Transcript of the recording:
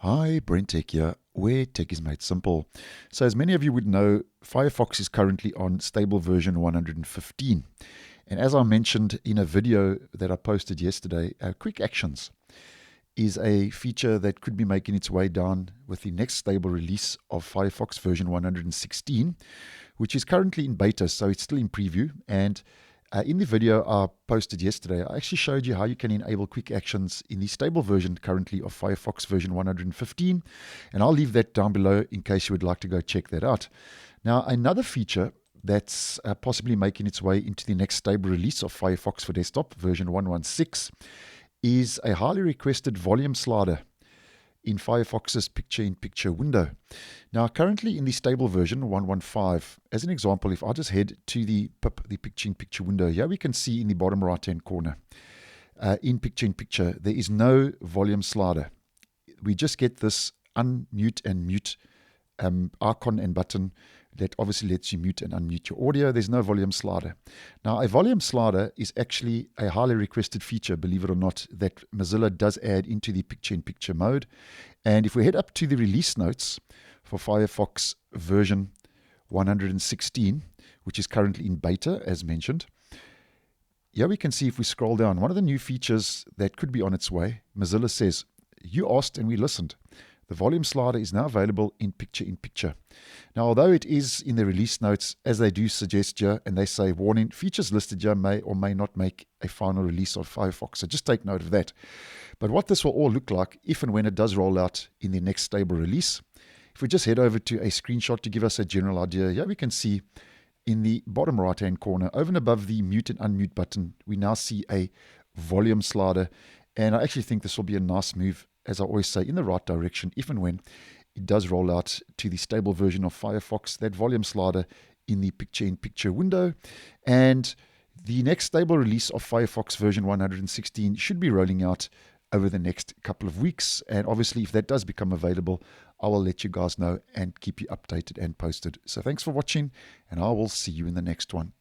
Hi, BrenTech here, where tech is made simple. So as many of you would know, Firefox is currently on stable version 115. And as I mentioned in a video that I posted yesterday, Quick Actions is a feature that could be making its way down with the next stable release of Firefox version 116, which is currently in beta, so it's still in preview. And in the video I posted yesterday, I actually showed you how you can enable quick actions in the stable version currently of Firefox version 115. And I'll leave that down below in case you would like to go check that out. Now, another feature that's possibly making its way into the next stable release of Firefox for desktop version 116 is a highly requested volume slider in Firefox's picture-in-picture window. Now, currently in the stable version 115, as an example, if I just head to the picture-in-picture window, here we can see in the bottom right-hand corner, in picture-in-picture, there is no volume slider. We just get this unmute and mute icon and button that obviously lets you mute and unmute your audio. There's no volume slider. Now, a volume slider is actually a highly requested feature, believe it or not, that Mozilla does add into the picture-in-picture mode. And if we head up to the release notes for Firefox version 116, which is currently in beta, as mentioned, here we can see if we scroll down, one of the new features that could be on its way, Mozilla says, "You asked and we listened. The volume slider is now available in picture-in-picture." Now, although it is in the release notes, as they do suggest here, and they say, warning, features listed here may or may not make a final release of Firefox. So just take note of that. But what this will all look like if and when it does roll out in the next stable release, if we just head over to a screenshot to give us a general idea, here we can see in the bottom right-hand corner, over and above the mute and unmute button, we now see a volume slider. And I actually think this will be a nice move, as I always say, in the right direction, if and when it does roll out to the stable version of Firefox, that volume slider in the picture-in-picture window. And the next stable release of Firefox version 116 should be rolling out over the next couple of weeks. And obviously, if that does become available, I will let you guys know and keep you updated and posted. So thanks for watching, and I will see you in the next one.